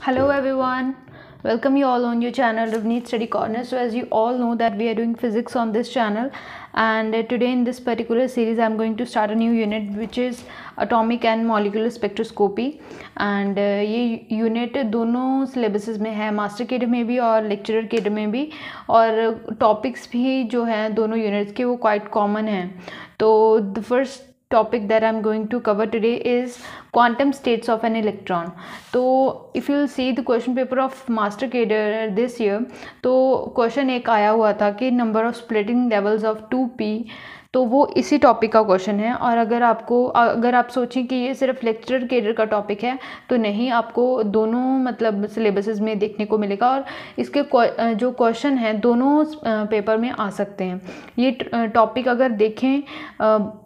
Hello everyone, welcome you all on your channel Ravneet Study Corner. So as you all know that we are doing physics on this channel, and today in this particular series I am going to start a new unit which is atomic and molecular spectroscopy. And ये unit दोनों syllabuses में है, master cadre में भी और lecturer cadre में भी, और टॉपिक्स भी जो हैं दोनों यूनिट्स के वो क्वाइट कॉमन हैं. तो the first topic that I'm going to cover today is quantum states of an electron. तो if you'll see the question paper of master cadre this year, तो क्वेश्चन एक आया हुआ था कि number of splitting levels of 2p, तो वो इसी टॉपिक का क्वेश्चन है. और अगर आप सोचें कि ये सिर्फ लेक्चरर केडर का टॉपिक है तो नहीं, आपको दोनों मतलब सिलेबसेस में देखने को मिलेगा, और इसके जो क्वेश्चन हैं दोनों पेपर में आ सकते हैं. ये टॉपिक अगर देखें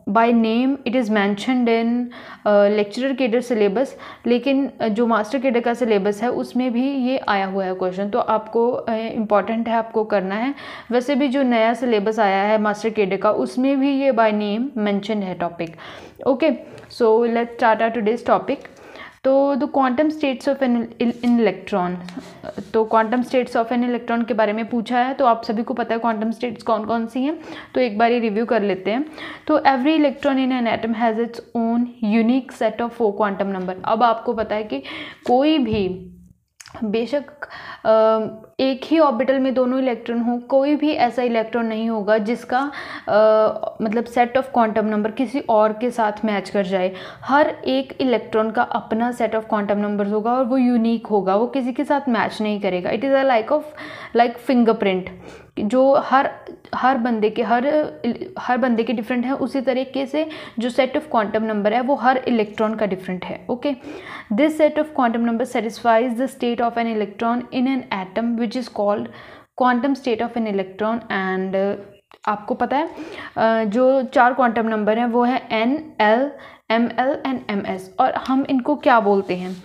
by name it is mentioned in lecturer cadre syllabus, लेकिन जो मास्टर केडर का सिलेबस है उसमें भी ये आया हुआ है क्वेश्चन, तो आपको इम्पॉर्टेंट है, आपको करना है. वैसे भी जो नया सिलेबस आया है मास्टर केडर का उसमें भी ये बाय नेम मेंशन है topic. Okay, so let's start our today's topic. तो the quantum states of an electron, तो quantum states of an electron के बारे में पूछा है. तो आप सभी को पता है क्वांटम स्टेट्स कौन कौन सी हैं, तो एक बार ये रिव्यू कर लेते हैं. तो every electron in an atom has its own unique set of 4 quantum number. अब आपको पता है कि कोई भी बेशक एक ही ऑर्बिटल में दोनों इलेक्ट्रॉन हो, कोई भी ऐसा इलेक्ट्रॉन नहीं होगा जिसका मतलब सेट ऑफ क्वांटम नंबर किसी और के साथ मैच कर जाए. हर एक इलेक्ट्रॉन का अपना सेट ऑफ क्वांटम नंबर्स होगा और वो यूनिक होगा, वो किसी के साथ मैच नहीं करेगा. It is a like fingerprint, जो हर बंदे के डिफरेंट है, उसी तरीके से जो सेट ऑफ क्वांटम नंबर है वो हर इलेक्ट्रॉन का डिफरेंट है. Okay, this set of quantum number satisfies the state of an electron in an atom which is called quantum state of an electron. And आपको पता है जो 4 क्वांटम नंबर हैं वो है n, l, ml and ms, और हम इनको क्या बोलते हैं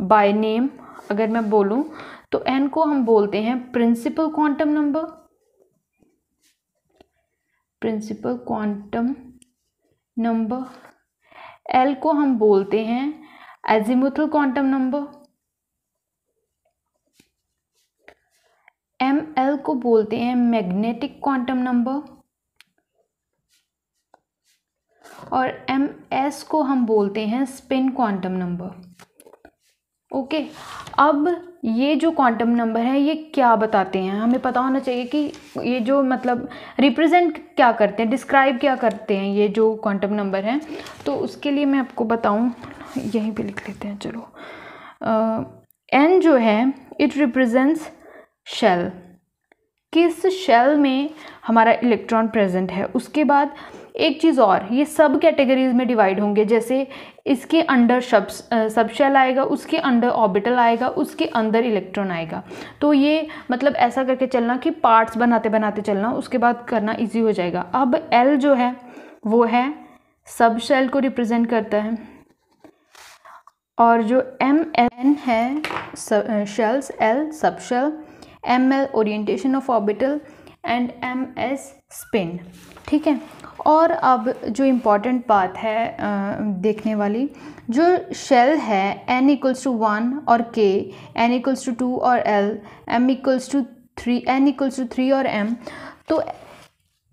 बाय नेम. अगर मैं बोलूँ तो n को हम बोलते हैं principal quantum number, principal quantum number. L को हम बोलते हैं एजीमुथल क्वांटम नंबर, ml को बोलते हैं मैग्नेटिक क्वांटम नंबर, और ms को हम बोलते हैं स्पिन क्वांटम नंबर. ओके, अब ये जो क्वांटम नंबर है ये क्या बताते हैं, हमें पता होना चाहिए कि ये जो मतलब रिप्रेजेंट क्या करते हैं, डिस्क्राइब क्या करते हैं ये जो क्वांटम नंबर हैं. तो उसके लिए मैं आपको बताऊं, यहीं पे लिख लेते हैं. चलो, n जो है इट रिप्रेजेंट्स शेल, किस शेल में हमारा इलेक्ट्रॉन प्रेजेंट है. उसके बाद एक चीज़ और, ये सब कैटेगरीज में डिवाइड होंगे. जैसे इसके अंडर सब शेल आएगा, उसके अंडर ऑर्बिटल आएगा, उसके अंदर इलेक्ट्रॉन आएगा. तो ये मतलब ऐसा करके चलना कि पार्ट्स बनाते बनाते चलना, उसके बाद करना इजी हो जाएगा. अब L जो है वो है सब शेल को रिप्रेजेंट करता है, और जो Mn है shells, L sub shell, Ml orientation of orbital and Ms spin. ठीक है, और अब जो इम्पॉर्टेंट बात है देखने वाली, जो शेल है n = 1 और k, n = 2 और l, m = 3, n = 3 और m. तो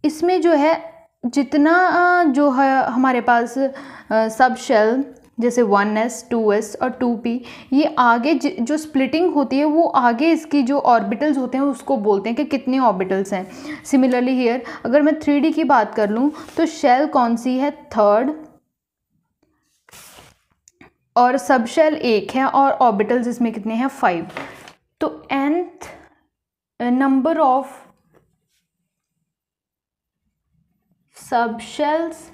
इसमें जो है जितना जो है हमारे पास सब शेल जैसे 1s, 2s और 2p, ये आगे जो स्प्लिटिंग होती है वो आगे इसकी जो ऑर्बिटल्स होते हैं उसको बोलते हैं कि कितने ऑर्बिटल्स हैं. सिमिलरली हियर अगर मैं 3d की बात कर लूँ तो शेल कौन सी है, 3rd, और सब शेल 1 है, और ऑर्बिटल्स इसमें कितने हैं, 5. तो nth number of sub shells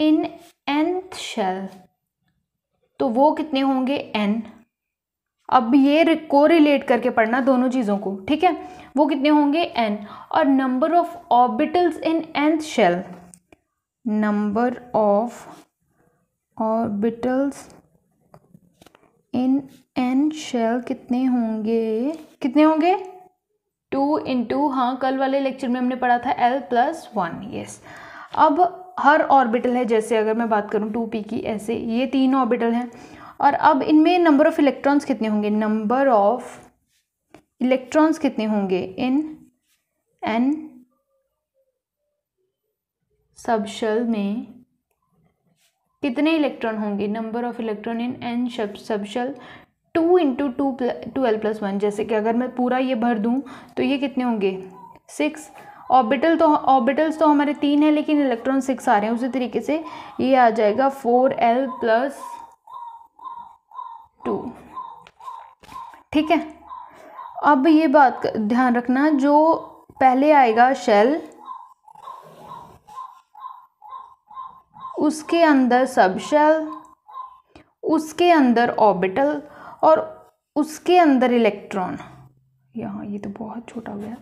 in nth shell, तो वो कितने होंगे, n. अब ये को रिलेट करके पढ़ना दोनों चीज़ों को, ठीक है. वो कितने होंगे, n. और number of orbitals in nth shell, number of orbitals in n shell कितने होंगे 2 × हाँ, कल वाले लेक्चर में हमने पढ़ा था l+1. यस, अब हर ऑर्बिटल है, जैसे अगर मैं बात करूँ 2p की, ऐसे ये 3 ऑर्बिटल हैं, और अब इनमें नंबर ऑफ इलेक्ट्रॉन्स कितने होंगे, नंबर ऑफ इलेक्ट्रॉन्स कितने होंगे इन एन सबशेल में, कितने इलेक्ट्रॉन होंगे, number of electron in an subshell 2 into 2l+1। जैसे कि अगर मैं पूरा ये भर दूं तो ये कितने होंगे 6। ऑर्बिटल्स तो हमारे 3 है लेकिन इलेक्ट्रॉन 6 आ रहे हैं, उसी तरीके से ये आ जाएगा 4l+2। ठीक है, अब ये बात ध्यान रखना, जो पहले आएगा शेल, उसके अंदर सबशेल, उसके अंदर ऑर्बिटल और उसके अंदर इलेक्ट्रॉन। यहाँ ये तो बहुत छोटा हो गया।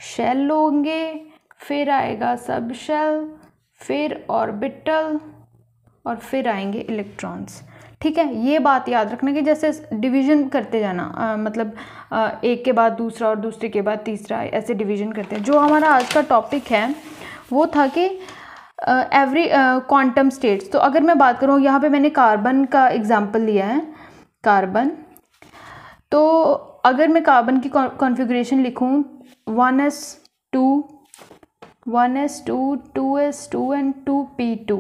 शेल होंगे, फिर आएगा सबशेल, फिर ऑर्बिटल और फिर आएंगे इलेक्ट्रॉन्स। ठीक है, ये बात याद रखना कि जैसे डिवीजन करते जाना, मतलब एक के बाद दूसरा और दूसरे के बाद तीसरा, ऐसे डिवीजन करते हैं। जो हमारा आज का टॉपिक है वो था कि एवरी क्वांटम स्टेट्स। तो अगर मैं बात करूँ, यहाँ पे मैंने कार्बन का एग्जांपल लिया है, कार्बन। तो अगर मैं कार्बन की कॉन्फ़िगरेशन लिखूँ 1s2, 2s2 एंड 2p2।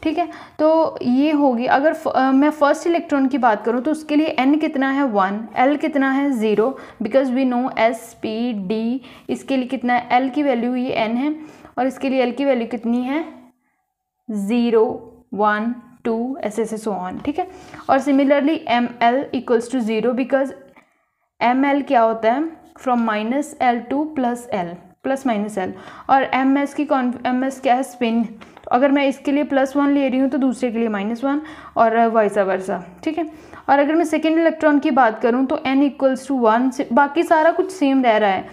ठीक है, तो ये होगी। अगर मैं फर्स्ट इलेक्ट्रॉन की बात करूँ तो उसके लिए n कितना है 1, l कितना है 0, बिकॉज वी नो s,p,d। इसके लिए कितना है, l की वैल्यू ये n है और इसके लिए l की वैल्यू कितनी है 0, 1, 2 ऐसे सो ऑन। ठीक है, और similarly ml equals to 0 because ml क्या होता है from -l to +l, +-l। और ms क्या है, स्पिन। अगर मैं इसके लिए +1 ले रही हूँ तो दूसरे के लिए -1 और वाइस वर्सा। ठीक है, और अगर मैं सेकेंड इलेक्ट्रॉन की बात करूँ तो n इक्वल्स टू 1, बाकी सारा कुछ सेम रह रहा है।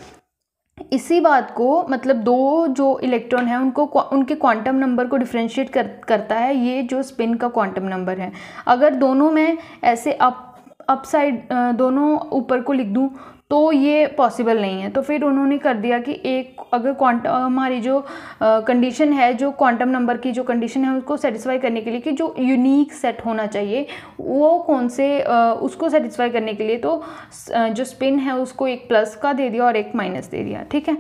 इसी बात को, मतलब दो जो इलेक्ट्रॉन है उनको उनके क्वांटम नंबर को डिफ्रेंशिएट करता है ये जो स्पिन का क्वांटम नंबर है। अगर दोनों में ऐसे अप साइड दोनों ऊपर को लिख दूँ तो ये पॉसिबल नहीं है। तो फिर उन्होंने कर दिया कि एक अगर क्वांटम हमारी जो कंडीशन है, जो क्वांटम नंबर की जो कंडीशन है उसको सेटिस्फाई करने के लिए कि जो यूनिक सेट होना चाहिए वो कौन से, उसको सेटिस्फाई करने के लिए तो जो स्पिन है उसको एक प्लस का दे दिया और एक माइनस दे दिया। ठीक है,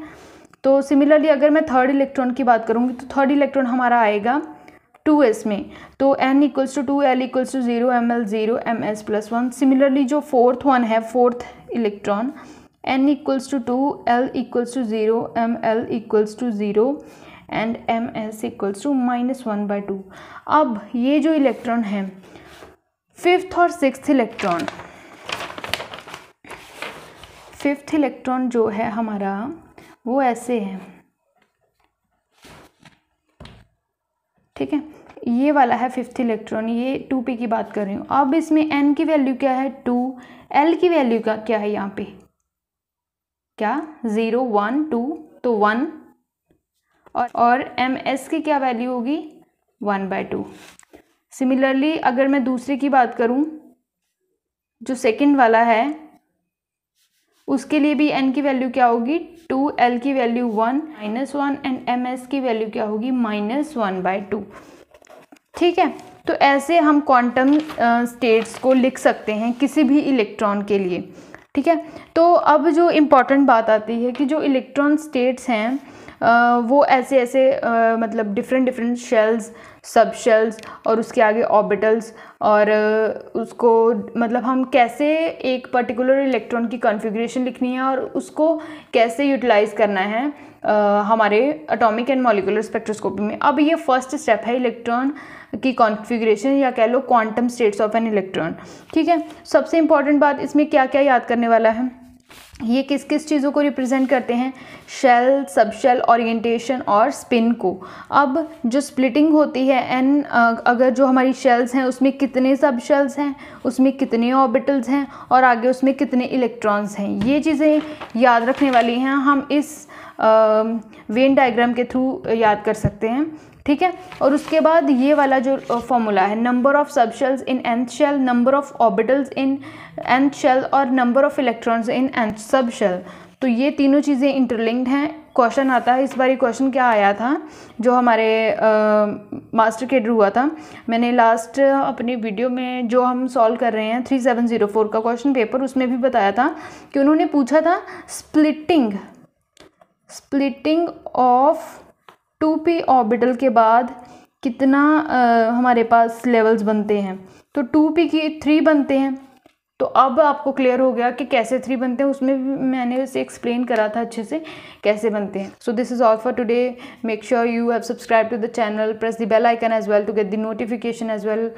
तो सिमिलरली अगर मैं थर्ड इलेक्ट्रॉन की बात करूँगी तो थर्ड इलेक्ट्रॉन हमारा आएगा 2s में, तो n equals to 2, l equals to 0, ml 0, ms +1। Similarly जो फोर्थ वन है, fourth electron, n equals to 2, l equals to 0, ml equals to 0 and ms equals to -1/2। अब ये जो इलेक्ट्रॉन है फिफ्थ और सिक्स्थ इलेक्ट्रॉन, फिफ्थ इलेक्ट्रॉन जो है हमारा वो ऐसे है। ठीक है, ये वाला है फिफ्थ इलेक्ट्रॉन, ये 2p की बात कर रही हूँ। अब इसमें n की वैल्यू क्या है 2, l की वैल्यू का क्या है यहाँ पे, क्या 0, 1, 2 तो 1, और ms की क्या वैल्यू होगी 1/2। सिमिलरली अगर मैं दूसरे की बात करूँ, जो सेकंड वाला है उसके लिए भी n की वैल्यू क्या होगी 2, l की वैल्यू 1, -1 एंड ms की वैल्यू क्या होगी -1/2। ठीक है, तो ऐसे हम क्वांटम स्टेट्स को लिख सकते हैं किसी भी इलेक्ट्रॉन के लिए। ठीक है, तो अब जो इम्पॉर्टेंट बात आती है कि जो इलेक्ट्रॉन स्टेट्स हैं वो ऐसे मतलब डिफरेंट शेल्स, सब शेल्स और उसके आगे ऑर्बिटल्स, और उसको मतलब हम कैसे एक पर्टिकुलर इलेक्ट्रॉन की कॉन्फ़िगरेशन लिखनी है और उसको कैसे यूटिलाइज करना है हमारे एटॉमिक एंड मॉलिक्यूलर स्पेक्ट्रोस्कोपी में। अब ये फर्स्ट स्टेप है इलेक्ट्रॉन की कॉन्फ़िगरेशन, या कह लो quantum states of an electron. ठीक है, सबसे इंपॉर्टेंट बात इसमें क्या क्या याद करने वाला है, ये किस किस चीज़ों को रिप्रेजेंट करते हैं, शेल, सबशेल, ओरिएंटेशन और स्पिन को। अब जो स्प्लिटिंग होती है एन, अगर जो हमारी शेल्स हैं उसमें कितने सबशेल्स हैं, उसमें कितने ऑर्बिटल्स हैं और आगे उसमें कितने इलेक्ट्रॉन्स हैं, ये चीज़ें याद रखने वाली हैं। हम इस वेन डायग्राम के थ्रू याद कर सकते हैं। ठीक है, और उसके बाद ये वाला जो फॉर्मूला है, number of subshells in nth shell, number of orbitals in nth shell और number of electrons in nth subshell. तो ये तीनों चीज़ें इंटरलिंक्ड हैं। क्वेश्चन आता है, इस बार क्वेश्चन क्या आया था जो हमारे मास्टर केडर हुआ था, मैंने लास्ट अपनी वीडियो में जो हम सॉल्व कर रहे हैं 3704 का क्वेश्चन पेपर, उसमें भी बताया था कि उन्होंने पूछा था स्प्लिटिंग ऑफ 2p ऑर्बिटल के बाद कितना हमारे पास लेवल्स बनते हैं। तो 2p की 3 बनते हैं। तो अब आपको क्लियर हो गया कि कैसे 3 बनते हैं, उसमें भी मैंने उसे एक्सप्लेन करा था अच्छे से कैसे बनते हैं। So this is all for today. Make sure you have subscribe to the channel, press the bell icon as well to get the notification, as well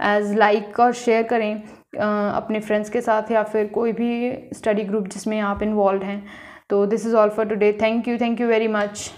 as like और शेयर करें अपने फ्रेंड्स के साथ या फिर कोई भी स्टडी ग्रुप जिसमें आप इन्वॉल्व हैं। तो this is all for today. Thank you very much.